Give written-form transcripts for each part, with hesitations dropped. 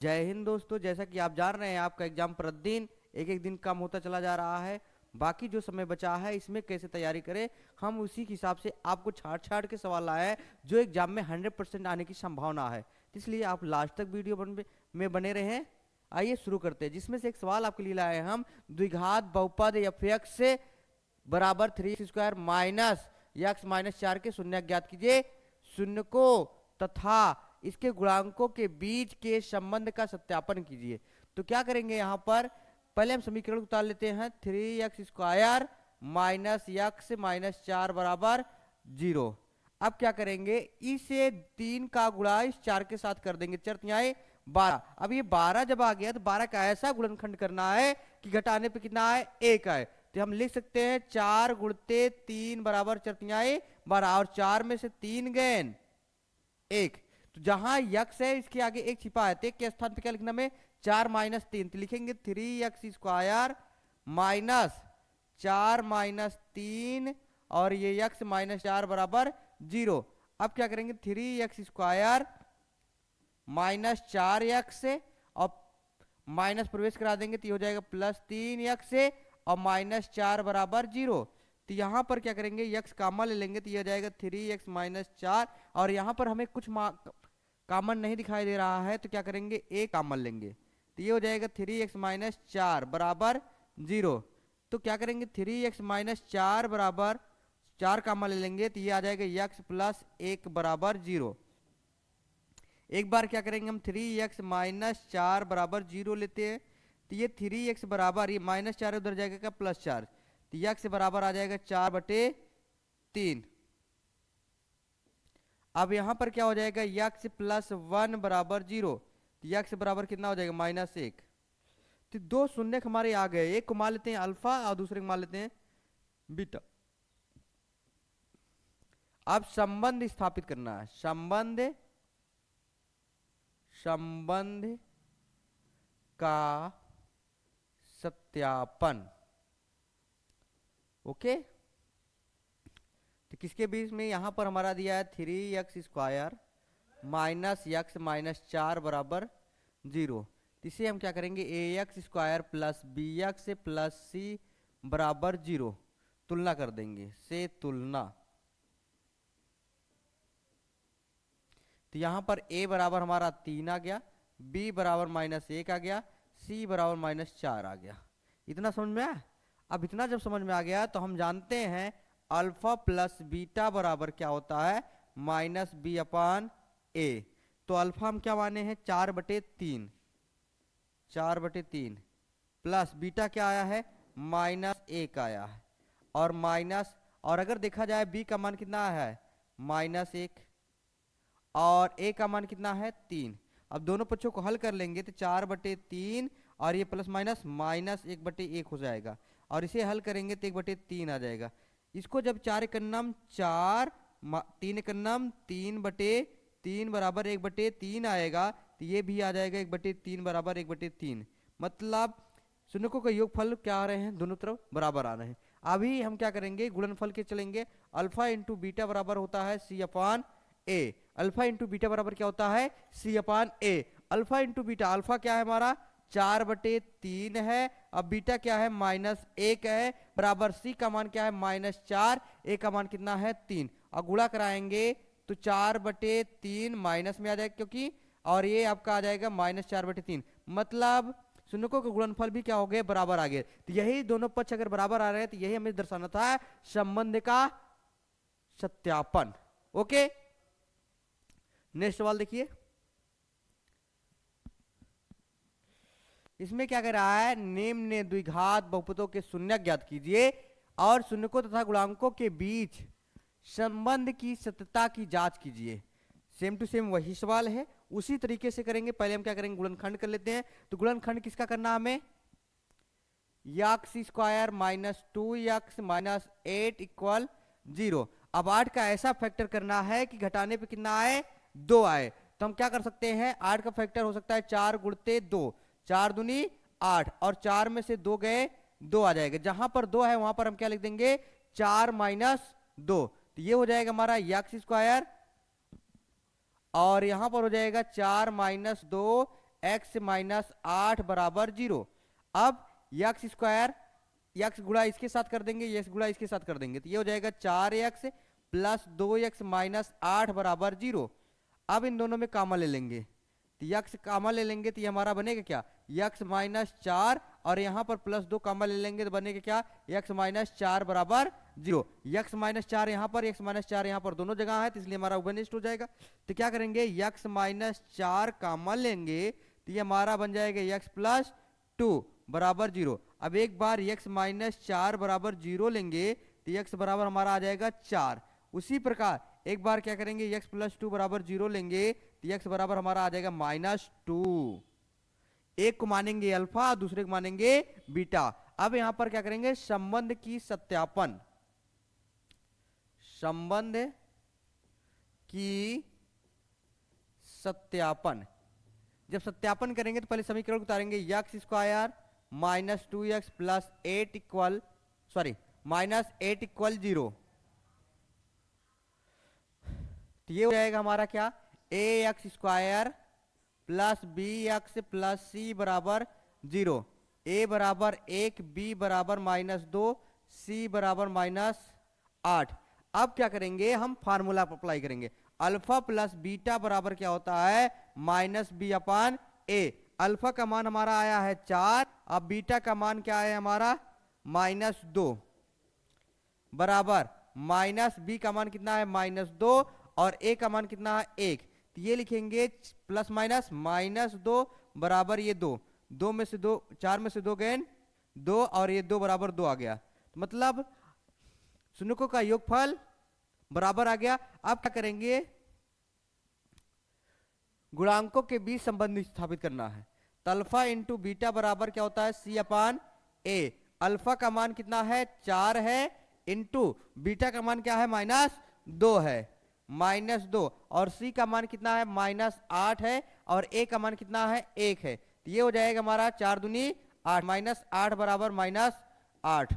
जय हिंद दोस्तों। जैसा कि आप जान रहे हैं, आपका एग्जाम प्रतिदिन एक एक दिन कम होता चला जा रहा है। बाकी जो समय बचा है इसमें कैसे तैयारी करें, हम उसी के हिसाब से आपको छाट छाट के सवाल लाए हैं जो एग्जाम में 100% आने की संभावना है। इसलिए आप लास्ट तक वीडियो में बने रहें। आइए शुरू करते हैं। जिसमें से एक सवाल आपके लिए लाए हैं हम, द्विघात बहुपद एफ एक्स से बराबर 3x² माइनस एक्स माइनस 4 के शून्य ज्ञात कीजिए। शून्य को तथा इसके गुणांकों के बीच के संबंध का सत्यापन कीजिए। तो क्या करेंगे, यहाँ पर पहले हम समीकरण उतार लेते हैं। 3x² माइनस एक्स माइनस 4 बराबर 0। अब क्या करेंगे, इसे 3 का गुणा इस 4 के साथ कर देंगे। चर तिहाई 12। अब ये 12 जब आ गया तो 12 का ऐसा गुणनखंड करना है कि घटाने पे कितना आए, 1 आए। तो हम लिख सकते हैं 4 गुणते 3 बराबर चर तिहाई 12, और 4 में से 3 गए 1। तो जहां यक्स है इसके आगे एक छिपा है, तो एक के स्थान पे क्या लिखना में 4 माइनस 3, तो लिखेंगे 3x² माइनस 4 माइनस 3, और ये यक्स माइनस 4 बराबर 0। अब क्या करेंगे, 3x² माइनस 4x से और माइनस प्रवेश करा देंगे तो ये हो जाएगा प्लस 3x से और माइनस 4 बराबर 0। तो यहाँ पर क्या करेंगे, यक्स कामन ले लेंगे तो ये हो जाएगा 3x माइनस 4, और यहाँ पर हमें कुछ कामन नहीं दिखाई दे रहा है तो क्या करेंगे, a कामन लेंगे तो ये हो जाएगा 3x माइनस 4 बराबर 0। तो क्या करेंगे, 3x माइनस 4 बराबर 4 कामन ले लेंगे तो ये आ जाएगा x प्लस 1 बराबर 0। एक बार क्या करेंगे, हम 3x माइनस 4 बराबर 0 लेते हैं तो ये 3x बराबर, ये माइनस 4 उधर जाएगा क्या प्लस 4, तो x बराबर आ जाएगा 4/3। अब यहां पर क्या हो जाएगा, x प्लस 1 बराबर 0, तो x बराबर कितना हो जाएगा माइनस 1। तो दो शून्य हमारे आ गए, एक को मान लेते हैं अल्फा और दूसरे को मान लेते हैं बीटा। अब संबंध स्थापित करना है, संबंध का सत्यापन। ओके, तो किसके बीच में, यहां पर हमारा दिया है 3x² माइनस एक्स माइनस 4 बराबर 0। इसे हम क्या करेंगे, ax² plus bx plus c बराबर 0 तुलना कर देंगे, से तुलना। तो यहां पर a बराबर हमारा 3 आ गया, b बराबर माइनस 1 आ गया, c बराबर माइनस 4 आ गया। इतना समझ में आया। अब इतना जब समझ में आ गया तो हम जानते हैं अल्फा प्लस बीटा बराबर क्या होता है, माइनस बी अपान ए। तो अल्फा हम क्या माने हैं 4/3, 4/3 प्लस बीटा क्या आया है माइनस 1 आया है, और माइनस, और अगर देखा जाए बी का मान कितना है माइनस 1 और ए का मान कितना है 3। अब दोनों पक्षों को हल कर लेंगे तो 4/3 और ये प्लस माइनस माइनस 1/1 हो जाएगा, और इसे हल करेंगे तो 1/3 आ जाएगा। इसको जब 4 एकन्नम 4 3 एकन्नम 3/3 बराबर 1/3 आएगा तो ये भी आ जाएगा 1/3 बराबर 1/3। मतलब शून्यकों का योगफल क्या आ रहे हैं, दोनों तरफ बराबर आ रहे हैं। अभी हम क्या करेंगे, गुणनफल के चलेंगे। अल्फा इंटू बीटा बराबर होता है c अपान ए। अल्फा इंटू बीटा बराबर क्या होता है c अपान ए। अल्फा इंटू बीटा, अल्फा क्या है हमारा 4/3 है, अब बीटा क्या है माइनस 1 है, बराबर c का मान क्या है माइनस 4, a का मान कितना है 3, और गुणा कराएंगे तो 4/3 माइनस में आ जाएगा क्योंकि, और ये आपका आ जाएगा माइनस 4/3। मतलब शून्यकों का गुणनफल भी क्या हो गए, बराबर आ गए। तो यही दोनों पक्ष अगर बराबर आ रहे हैं तो यही हमें दर्शाना था संबंध का सत्यापन। ओके, नेक्स्ट सवाल देखिए। इसमें क्या कर रहा है, निम्न द्विघात बहुपदों के शून्य ज्ञात कीजिए और शून्यकों तथा गुणांकों के बीच संबंध की सत्यता की जांच कीजिए। सेम टू सेम वही सवाल है, उसी तरीके से करेंगे। पहले हम क्या करेंगे, गुणनखंड कर लेते हैं। तो गुणनखंड किसका करना हमें, x² minus 2x minus 8 equal 0। अब 8 का ऐसा फैक्टर करना है कि घटाने पे कितना आए 2 आए। तो हम क्या कर सकते हैं, 8 का फैक्टर हो सकता है 4 गुणते 2, 4 दूनी 8, और 4 में से 2 गए 2 आ जाएगा। जहां पर 2 है वहां पर हम क्या लिख देंगे 4 माइनस 2, तो ये हो जाएगा हमारा x², और यहां पर हो जाएगा 4 माइनस 2 x माइनस 8 बराबर 0। अब x स्क्वायर, x गुणा इसके साथ कर देंगे, x गुणा इसके साथ कर देंगे, तो ये हो जाएगा 4x प्लस 2x माइनस 8 बराबर 0। अब इन दोनों में कामा ले लेंगे, तो x कामा ले लेंगे तो ये हमारा बनेगा क्या, x माइनस 4, और यहाँ पर प्लस 2 कामा ले लेंगे तो बनेगा क्या, x माइनस 4 बराबर 0। x माइनस 4 यहाँ पर, x माइनस 4 यहाँ पर, दोनों जगह है तो इसलिए हमारा उभयनिष्ठ हो जाएगा। तो क्या करेंगे, x माइनस 4 कामा लेंगे तो ये हमारा बन जाएगा x प्लस 2 बराबर 0। अब एक बार x माइनस 4 बराबर 0 लेंगे तो x बराबर हमारा आ जाएगा 4। उसी प्रकार एक बार क्या करेंगे, x प्लस 2 बराबर 0 लेंगे तो x बराबर हमारा आ जाएगा -2। एक को मानेंगे अल्फा, दूसरे को मानेंगे बीटा। अब यहां पर क्या करेंगे, संबंध की सत्यापन, संबंध की सत्यापन। जब सत्यापन करेंगे तो पहले समीकरण उतारेंगे, x square minus 2x plus 8 equal minus 8 equal 0। तो ये हो जाएगा हमारा क्या, ax square plus bx plus c बराबर 0। a बराबर 1, b बराबर -2, c बराबर -8। अब क्या करेंगे, हम फार्मूला अप्लाई करेंगे, अल्फा प्लस बीटा बराबर क्या होता है, -b अपान a। अल्फा का मान हमारा आया है 4, अब बीटा का मान क्या है हमारा -2, बराबर -b का मान कितना है -2, और a का मान कितना है 1। तो ये लिखेंगे प्लस माइनस -2 बराबर ये 2, 2 में से 2, 4 में से 2 गए 2, और ये 2 बराबर 2 आ गया। तो मतलब शून्यकों का योगफल बराबर आ गया। अब क्या करेंगे, गुणांकों के बीच संबंध स्थापित करना है। तो अल्फा इंटू बीटा बराबर क्या होता है, c अपान a। अल्फा का मान कितना है 4 है, इंटू बीटा का मान क्या है -2 है, -2, और c का मान कितना है -8 है, और a का मान कितना है 1 है। तो ये हो जाएगा हमारा 4 दूनी 8, -8 बराबर -8,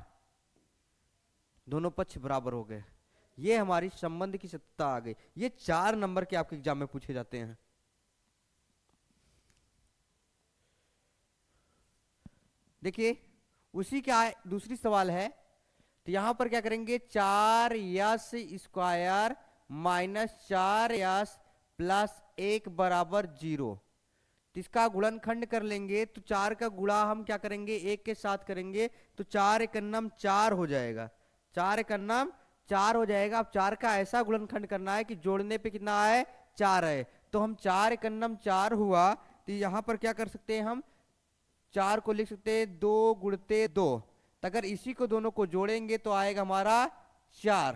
दोनों पक्ष बराबर हो गए। ये हमारी संबंध की सत्ता आ गई। ये 4 नंबर के आपके एग्जाम में पूछे जाते हैं। देखिए उसी का दूसरी सवाल है, तो यहां पर क्या करेंगे, 4s स्क्वायर -4s प्लस 1 बराबर 0। तो इसका गुणनखंड कर लेंगे, तो 4 का गुणा हम क्या करेंगे 1 के साथ करेंगे, तो 4 एकन्नम 4 हो जाएगा, 4 एकन्नम 4 हो जाएगा। अब 4 का ऐसा गुणनखंड करना है कि जोड़ने पे कितना है 4 है, तो हम 4 एकन्नम 4 हुआ, तो यहाँ पर क्या कर सकते हैं, हम 4 को लिख सकते हैं 2 गुणते 2। तो अगर इसी को दोनों को जोड़ेंगे तो आएगा हमारा 4।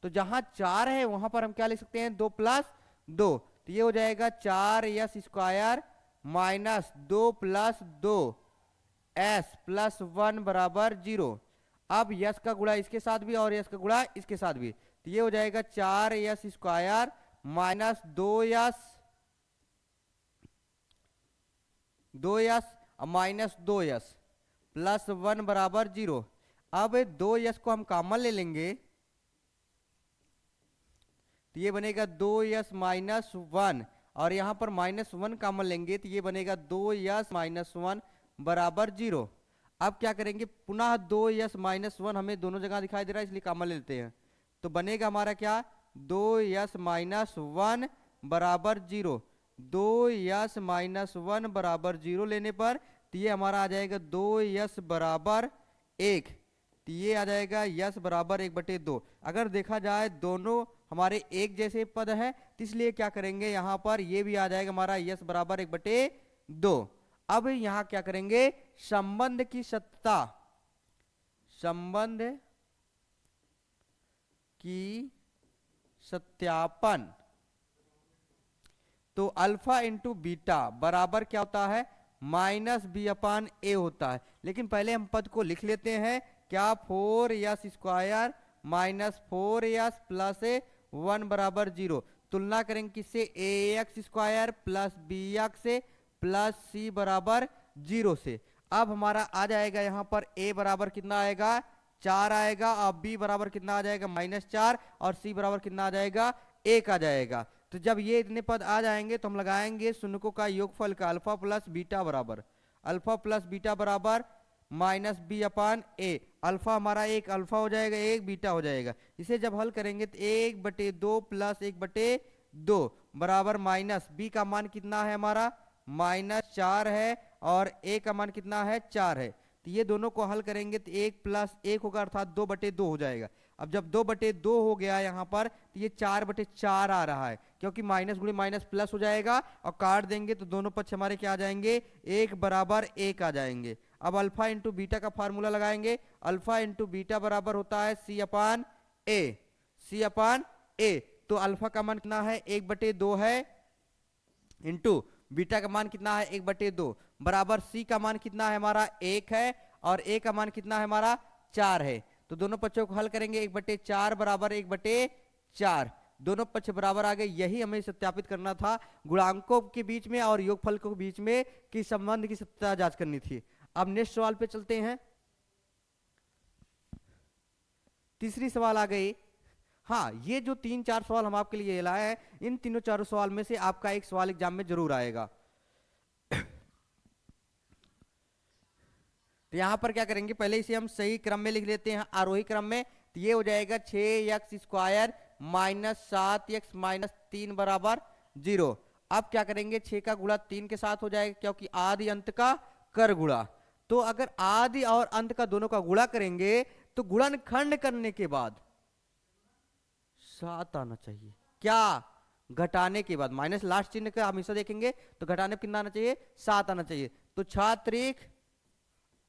तो जहां 4 है वहां पर हम क्या लिख सकते हैं 2 प्लस 2। तो ये हो जाएगा 4s square -2 plus 2s plus 1 बराबर 0। अब यस का गुणा इसके साथ भी और यस का गुणा इसके साथ भी, तो ये हो जाएगा 4s square -2s -2s plus 1 बराबर 0। अब 2s को हम कॉमन ले लेंगे, तो ये बनेगा 2s -1, और यहां पर -1 कॉमन लेंगे तो ये बनेगा 2s -1 बराबर 0। अब क्या करेंगे, पुनः 2s -1 हमें दोनों जगह दिखाई दे रहा है इसलिए कॉमन ले लेते हैं, तो बनेगा हमारा क्या 2s -1 बराबर 0। 2s -1 बराबर 0 लेने पर तो ये हमारा आ जाएगा 2s बराबर 1। तो ये आ जाएगा यस बराबर 1/2। अगर देखा जाए दोनों हमारे एक जैसे पद है, तो इसलिए क्या करेंगे यहां पर ये भी आ जाएगा हमारा यस बराबर 1/2। अब यहां क्या करेंगे, संबंध की सत्ता, संबंध की सत्यापन। तो अल्फा इंटू बीटा बराबर क्या होता है -b अपान a होता है। लेकिन पहले हम पद को लिख लेते हैं, क्या 4s स्क्वायर -4s प्लस 1 बराबर 0। तुलना करेंगे किससे, ax square plus bx plus c बराबर 0 से। अब हमारा आ जाएगा यहाँ पर a बराबर कितना आएगा 4 आएगा, और b बराबर कितना आ जाएगा -4, और c बराबर कितना आ जाएगा 1 आ जाएगा। तो जब ये इतने पद आ जाएंगे तो हम लगाएंगे शून्यकों का योगफल का अल्फा प्लस बीटा बराबर अल्फा प्लस बीटा बराबर माइनस बी अपान ए। अल्फा हमारा एक अल्फा हो जाएगा, एक बीटा हो जाएगा। इसे जब हल करेंगे तो 1/2 प्लस 1/2 बराबर माइनस बी का मान कितना है हमारा -4 है और ए का मान कितना है 4 है। तो ये दोनों को हल करेंगे तो 1 + 1 होगा अर्थात 2/2 हो जाएगा। अब जब 2/2 हो गया यहाँ पर तो ये 4/4 आ रहा है, क्योंकि माइनस गुणे माइनस प्लस हो जाएगा और काट देंगे तो दोनों पक्ष हमारे क्या आ जाएंगे 1 बराबर 1 आ जाएंगे। अब अल्फा इंटू बीटा का फार्मूला लगाएंगे। अल्फा इंटू बीटा बराबर होता है C/A। C/A तो अल्फा का मान कितना है 1/2 है इंटू बीटा का मान कितना है 1/2 बराबर सी का मान कितना है हमारा 1 है और ए का मान कितना है हमारा 4 है। तो दोनों पक्षों को हल करेंगे 1/4 बराबर 1/4 दोनों पक्ष बराबर आ गए। यही हमें सत्यापित करना था गुणांकों के बीच में और योगफल के बीच में कि संबंध की सत्यता जांच करनी थी। अब नेक्स्ट सवाल पे चलते हैं। तीसरी सवाल आ गई। हाँ, ये जो 3-4 सवाल हम आपके लिए लाए हैं, इन तीनों चारों सवाल में से आपका एक सवाल एग्जाम में जरूर आएगा। तो यहां पर क्या करेंगे, पहले इसे हम सही क्रम में लिख लेते हैं, आरोही क्रम में। तो ये हो जाएगा 6x² - 7x - 3 बराबर 0। अब क्या करेंगे 6 का गुणा 3 के साथ हो जाएगा, क्योंकि आदि अंत का कर गुणा। तो अगर आदि और अंत का दोनों का गुणा करेंगे तो गुणनखंड करने के बाद 7 आना चाहिए। क्या घटाने के बाद माइनस लास्ट चिन्ह का हमेशा देखेंगे तो घटाने पर कितना आना चाहिए 7 आना चाहिए। तो 6 ×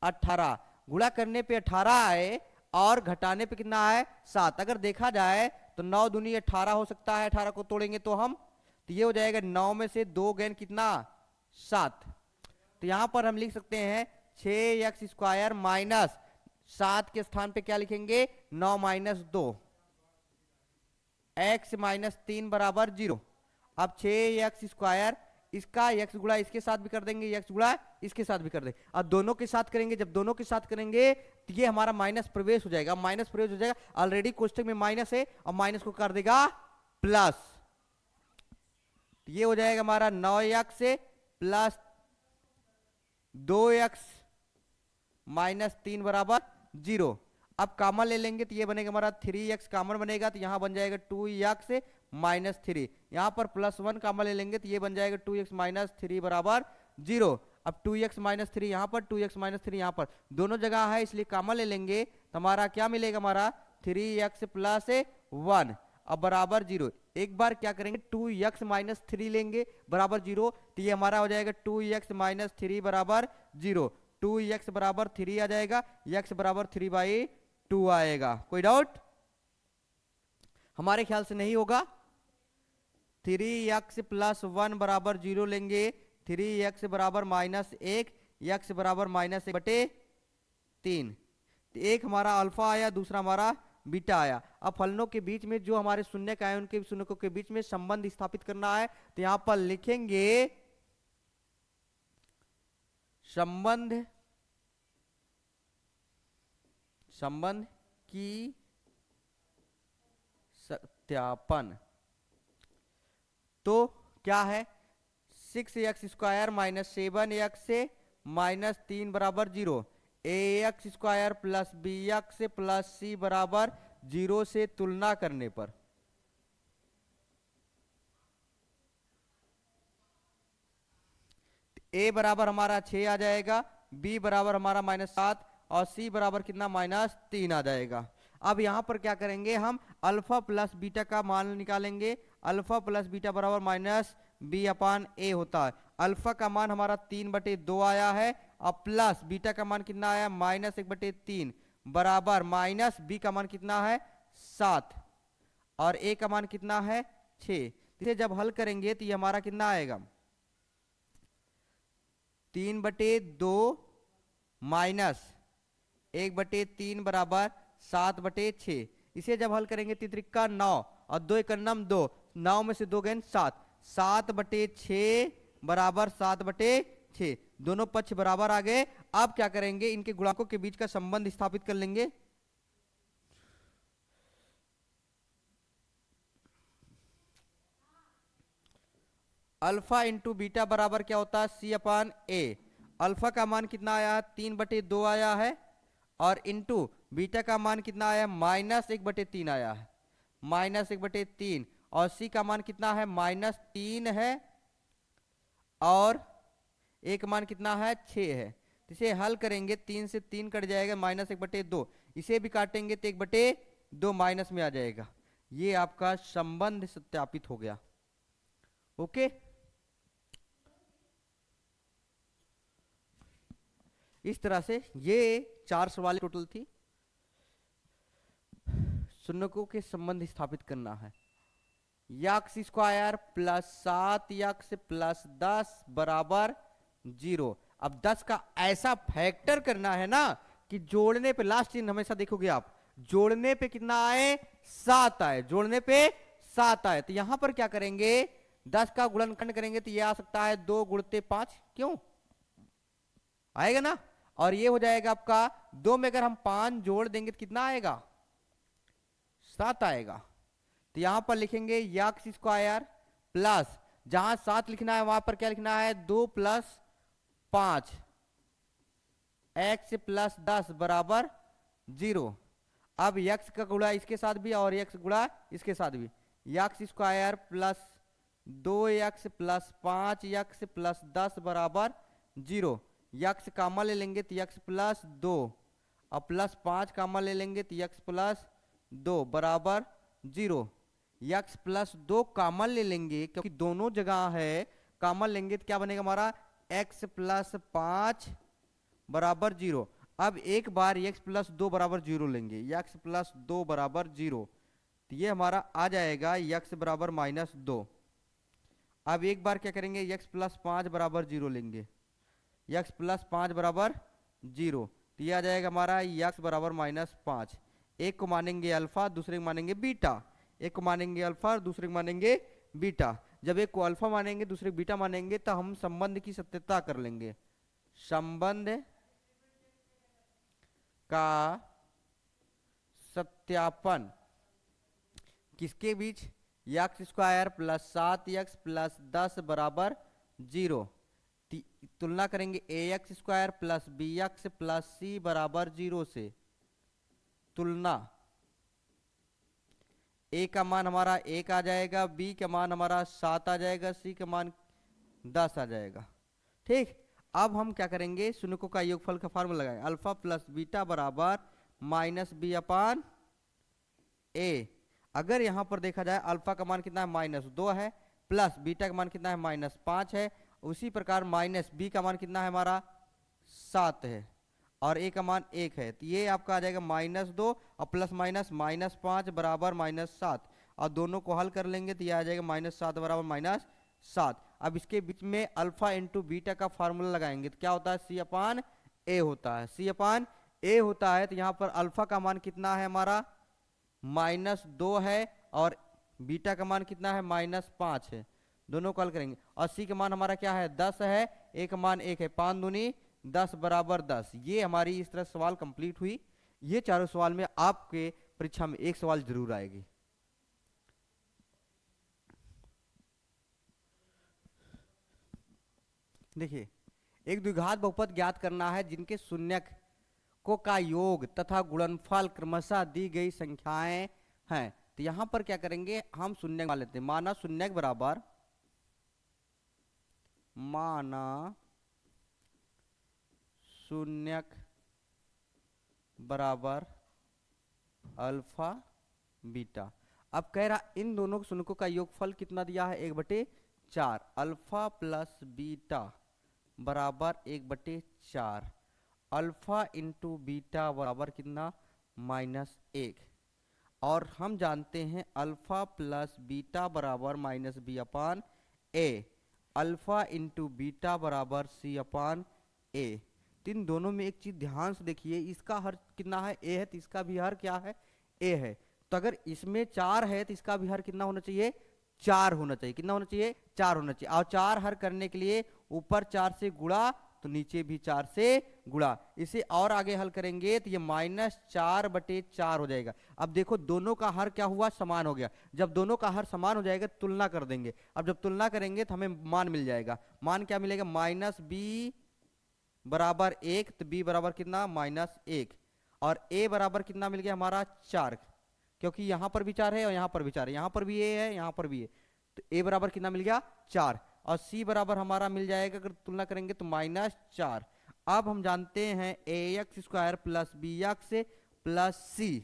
18 गुणा करने पे 18 आए और घटाने पे कितना है 7। अगर देखा जाए तो 9 दूनी 18 हो सकता है, 18 को तोड़ेंगे तो हम, तो ये हो जाएगा 9 में से 2 गैन कितना 7। तो यहां पर हम लिख सकते हैं 6x² - 7 के स्थान पे क्या लिखेंगे 9 - 2 x - 3 बराबर 0। अब 6x², इसका x गुणा इसके साथ भी कर देंगे, x गुणा इसके साथ भी कर देंगे। अब दोनों के साथ करेंगे, जब दोनों के साथ करेंगे तो ये हमारा माइनस प्रवेश हो जाएगा। माइनस प्रवेश हो जाएगा, ऑलरेडी कोष्टक में माइनस है और माइनस को कर देगा प्लस। ये हो जाएगा हमारा 9x + 2x - 3 बराबर 0। अब कॉमन ले लेंगे तो ये बनेगा हमारा 3x कॉमन बनेगा, तो यहां बन जाएगा 2x - 3। यहां पर +1 कॉमन ले लेंगे तो ये बन जाएगा 2x - 3 बराबर 0। अब 2x - 3 यहां पर, 2x - 3 यहां पर, दोनों जगह है इसलिए कॉमन ले लेंगे तो हमारा क्या मिलेगा हमारा 3x + 1 अब बराबर 0। एक बार क्या करेंगे 2x - 3 लेंगे बराबर 0, तो ये हमारा हो जाएगा 2x - 3 बराबर 0। 2x बराबर 3 आ जाएगा, x बराबर 3/2 आएगा। कोई डाउट? हमारे ख्याल से नहीं होगा। 3x + 1 बराबर 0 लेंगे, 3x बराबर -1, x बराबर -1/3। एक हमारा अल्फा आया, दूसरा हमारा बीटा आया। अब फलनों के बीच में जो हमारे शून्य का है उनके शून्यकों के बीच में संबंध स्थापित करना है, तो यहां पर लिखेंगे संबंध की सत्यापन। तो क्या है 6x² - 7x - 3 बराबर 0। ax² + bx + c बराबर 0 से तुलना करने पर a बराबर हमारा 6 आ जाएगा, b बराबर हमारा -7 और c बराबर कितना -3 आ जाएगा। अब यहां पर क्या करेंगे हम अल्फा प्लस बीटा का मान निकालेंगे। अल्फा प्लस बीटा बराबर -b/a होता है। अल्फा का मान हमारा 3/2 आया है और प्लस बीटा का मान कितना आया -1/3 बराबर माइनस बी का मान कितना है 7 और ए का मान कितना है 6। इसे जब हल करेंगे तो ये हमारा कितना आएगा 3/2 माइनस 1/3 बराबर 7/6। इसे जब हल करेंगे 3×3 = 9 और 2 × 9 2, 9 में से 2 गए 7, 7/6 बराबर 7/6, दोनों पक्ष बराबर आ गए। अब क्या करेंगे इनके गुणांकों के बीच का संबंध स्थापित कर लेंगे। अल्फा इंटू बीटा बराबर क्या होता है सी अपान ए। अल्फा का मान कितना आया है 3/2 आया है, और इंटू बीटा का मान कितना आया -1/3 आया है, -1/3। और सी का मान कितना है -3 है, और ए का मान कितना है 6 है। तो इसे हल करेंगे 3 से 3 कट जाएगा, -1/2। इसे भी काटेंगे तो 1/2 माइनस में आ जाएगा। ये आपका संबंध सत्यापित हो गया। ओके, इस तरह से ये 4 सवाल टोटल थी। शून्यकों के संबंध स्थापित करना है। X square plus 7 x plus 10 बराबर 0। अब 10 का ऐसा फैक्टर करना है ना कि जोड़ने पे, लास्ट चिन्ह हमेशा देखोगे आप, जोड़ने पे कितना आए 7 आए, जोड़ने पे 7 आए। तो यहां पर क्या करेंगे 10 का गुणनखंड करेंगे तो ये आ सकता है 2 गुणते 5, क्यों आएगा ना। और ये हो जाएगा आपका 2 में अगर हम 5 जोड़ देंगे तो कितना आएगा 7 आएगा। तो यहां पर लिखेंगे यक्स स्क्वायर प्लस, जहां 7 लिखना है वहां पर क्या लिखना है 2 + 5 x + 10 बराबर 0। अब यक्स का गुणा इसके साथ भी और यक्स गुणा इसके साथ भी, x square plus 2x + 5x + 10 बराबर 0। यक्स कामा ले लेंगे तो यक्स + 2 और प्लस 5 कामा ले लेंगे तो यक्स + 2 बराबर 0। यक्स + 2 कामन ले लेंगे क्योंकि दोनों जगह है, कामन लेंगे तो क्या बनेगा हमारा x + 5 बराबर 0। अब एक बार x + 2 बराबर 0 लेंगे, x + 2 बराबर 0, तो ये हमारा आ जाएगा x बराबर -2। अब एक बार क्या करेंगे x + 5 बराबर 0 लेंगे, x + 5 बराबर 0, तो ये आ जाएगा हमारा x बराबर -5। एक को मानेंगे अल्फा, दूसरे को मानेंगे बीटा, एक को मानेंगे अल्फा और दूसरे को मानेंगे बीटा। जब एक को अल्फा मानेंगे दूसरे को बीटा मानेंगे तो हम संबंध की सत्यता कर लेंगे। संबंध का सत्यापन किसके बीच, x square plus 7x plus 10 बराबर 0। तुलना करेंगे ax square plus bx plus c बराबर 0 से। तुलना, a का मान हमारा 1 आ जाएगा, b का मान हमारा 7 आ जाएगा, c का मान 10 आ जाएगा। ठीक, अब हम क्या करेंगे शून्यकों का योगफल का फार्मूला लगाएंगे, अल्फा प्लस बीटा बराबर -b/a। अगर यहां पर देखा जाए अल्फा का मान कितना है -2 है, प्लस बीटा का मान कितना है -5 है, उसी प्रकार माइनस बी का मान कितना है हमारा 7 है, और ए का मान 1 है, तो ये आपका आ जाएगा -2 और प्लस माइनस -5 बराबर -7, और दोनों को हल कर लेंगे तो ये आ जाएगा -7 बराबर -7। अब इसके बीच में अल्फा इंटू बीटा का फार्मूला लगाएंगे तो क्या होता है C/A होता है, C/A होता है। तो यहाँ पर अल्फा का मान कितना है हमारा -2 है, और बीटा का मान कितना है -5 है, दोनों को हल करेंगे। और सी का मान हमारा क्या है 10 है, ए का मान 1 है, 5 दूनी 10 बराबर 10। ये हमारी इस तरह सवाल कंप्लीट हुई। ये चारों सवाल में आपके परीक्षा में एक सवाल जरूर आएगी। देखिए, एक द्विघात बहुपद ज्ञात करना है जिनके शून्यकों का योग तथा गुणनफल क्रमशः दी गई संख्याएं हैं। तो यहां पर क्या करेंगे हम शून्यक मान लेते हैं, माना शून्यक बराबर अल्फा बीटा। अब कह रहा इन दोनों शून्यकों का योगफल कितना दिया है 1/4, अल्फा प्लस बीटा बराबर 1/4, अल्फा इंटू बीटा बराबर कितना -1। और हम जानते हैं अल्फा प्लस बीटा बराबर -b/a, अल्फा इंटू बीटा बराबर c/a। इन दोनों में एक चीज ध्यान से देखिए, इसका हर कितना है a है, तो इसका भी हर क्या है a है। तो अगर इसमें 4 है तो इसका भी हर कितना होना चाहिए 4 होना चाहिए। कितना होना चाहिए 4 होना चाहिए। और 4 हर करने के लिए ऊपर 4 से गुणा तो नीचे भी 4 से गुणा। इसे और आगे हल करेंगे तो ये -4/4 हो जाएगा। अब देखो दोनों का हर क्या हुआ, समान हो गया। जब दोनों का हर समान हो जाएगा तुलना कर देंगे। अब जब तुलना करेंगे तो हमें मान मिल जाएगा। मान क्या मिलेगा, -b बराबर 1, तो b बराबर कितना, -1। और a बराबर कितना मिल गया हमारा, 4, क्योंकि यहां पर भी 4 है और यहां पर भी 4 है, यहां पर भी a है, यहां पर भी है। तो a बराबर कितना मिल गया, 4। और c बराबर हमारा मिल जाएगा, अगर तुलना करेंगे तो -4। अब हम जानते हैं ax² plus bx plus c,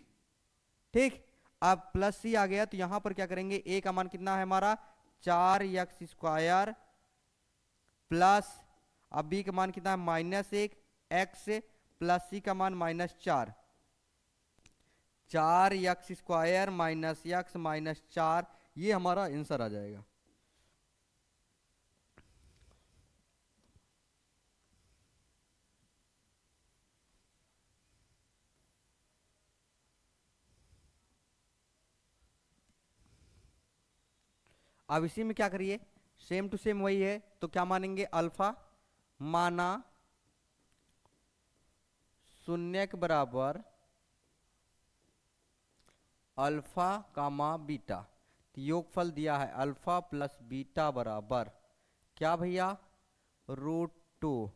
ठीक। अब प्लस c आ गया तो यहां पर क्या करेंगे, a का मान कितना है हमारा 4x² प्लस, अब b का मान कितना है -1 x प्लस c का मान -4, 4x² माइनस x माइनस 4, ये हमारा आंसर आ जाएगा। अब इसी में क्या करिए, सेम टू सेम वही है, तो क्या मानेंगे, अल्फा माना शून्य के बराबर अल्फा कामा बीटा, तो योगफल दिया है अल्फा प्लस बीटा बराबर क्या भैया, √2।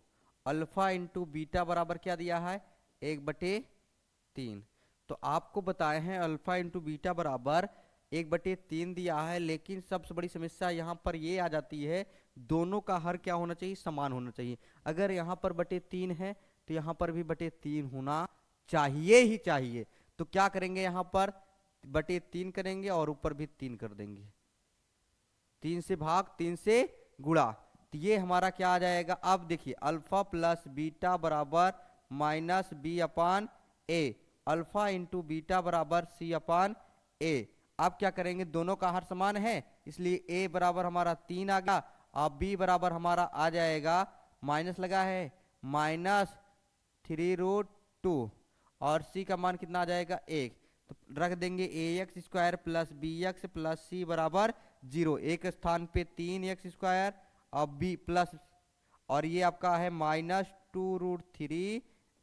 अल्फा इंटू बीटा बराबर क्या दिया है, 1/3। तो आपको बताए हैं अल्फा इंटू बीटा बराबर 1/3 दिया है, लेकिन सबसे बड़ी समस्या यहाँ पर ये आ जाती है, दोनों का हर क्या होना चाहिए, समान होना चाहिए। अगर यहाँ पर 3 है तो यहाँ पर भी 3 होना चाहिए ही चाहिए। तो क्या करेंगे, यहाँ पर 3 करेंगे और ऊपर भी 3 कर देंगे, 3 से भाग 3 से गुणा, तो ये हमारा क्या आ जाएगा। अब देखिए अल्फा प्लस बीटा बराबर -b/a, अल्फा इंटू बीटा बराबर c/a। अब क्या करेंगे, दोनों का हर समान है, इसलिए a बराबर हमारा 3 आ गया। अब b बराबर हमारा आ जाएगा, माइनस लगा है, -3√2, और c का मान कितना आ जाएगा, 1। तो रख देंगे ax² plus bx plus c बराबर 0। एक स्थान पे 3x², अब b प्लस, और ये आपका है -2√3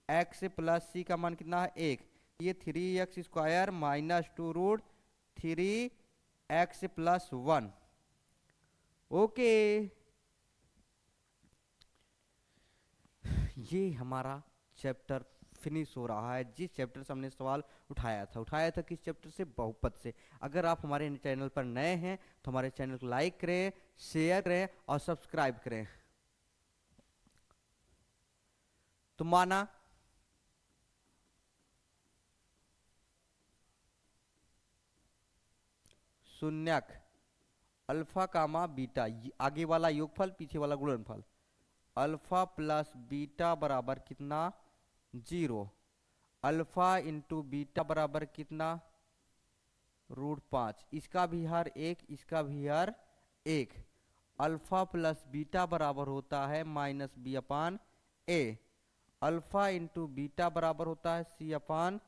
x प्लस c का मान कितना है, 1। ये 3x² minus 2√3 x plus 1। Okay, ये हमारा चैप्टर फिनिश हो रहा है। जिस चैप्टर से हमने सवाल उठाया था किस चैप्टर से, बहुपद से। अगर आप हमारे चैनल पर नए हैं तो हमारे चैनल को लाइक करें, शेयर करें और सब्सक्राइब करें। तो माना शून्यक अल्फा कामा बीटा, आगे वाला योगफल पीछे वाला गुणनफल, अल्फा प्लस बीटा बराबर कितना, 0। अल्फा इंटू बीटा बराबर कितना, √5। इसका भी हर 1, इसका भी हर 1। अल्फा प्लस बीटा बराबर होता है -b/a। अल्फा इंटू बीटा बराबर होता है c/a।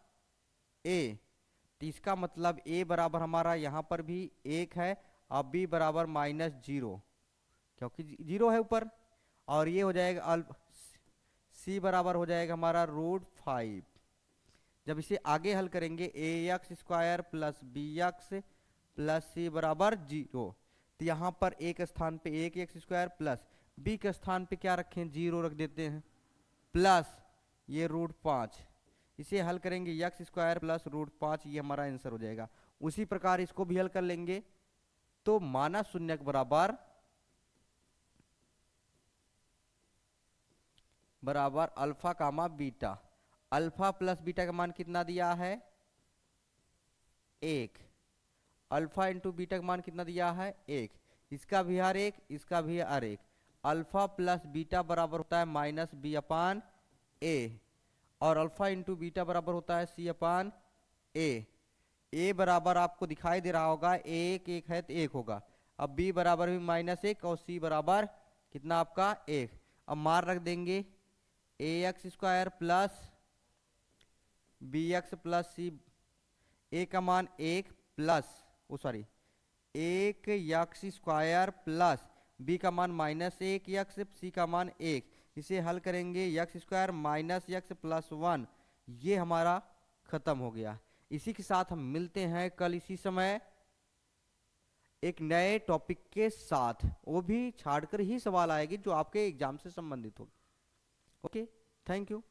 तो इसका मतलब a बराबर हमारा यहाँ पर भी 1 है, अब b बराबर -0, क्योंकि 0 है ऊपर। और ये हो जाएगा c बराबर हो जाएगा हमारा √5। जब इसे आगे हल करेंगे ax² plus bx plus c बराबर 0, तो यहाँ पर एक स्थान पे 1x² प्लस b के स्थान पे क्या रखें, 0 रख देते हैं, प्लस ये √5। इसे हल करेंगे x² प्लस √5, ये हमारा आंसर हो जाएगा। उसी प्रकार इसको भी हल कर लेंगे, तो माना शून्य के बराबर अल्फा कामा बीटा। अल्फा प्लस बीटा का मान कितना दिया है, 1। अल्फा इंटू बीटा का मान कितना दिया है, 1। इसका भी हर 1, इसका भी हर 1। अल्फा प्लस बीटा बराबर होता है -b/a, और अल्फा इंटू बीटा बराबर होता है c/a। a बराबर आपको दिखाई दे रहा होगा, 1 1 है तो 1 होगा। अब b बराबर भी -1 और c बराबर कितना आपका 1। अब मार रख देंगे ax² plus bx plus c, a का मान 1 प्लस 1x² प्लस b का मान -1x, c का मान 1। इसे हल करेंगे, x square minus x plus 1, ये हमारा खत्म हो गया। इसी के साथ हम मिलते हैं कल इसी समय एक नए टॉपिक के साथ, वो भी छाड़कर ही सवाल आएगी जो आपके एग्जाम से संबंधित हो। Okay, thank you.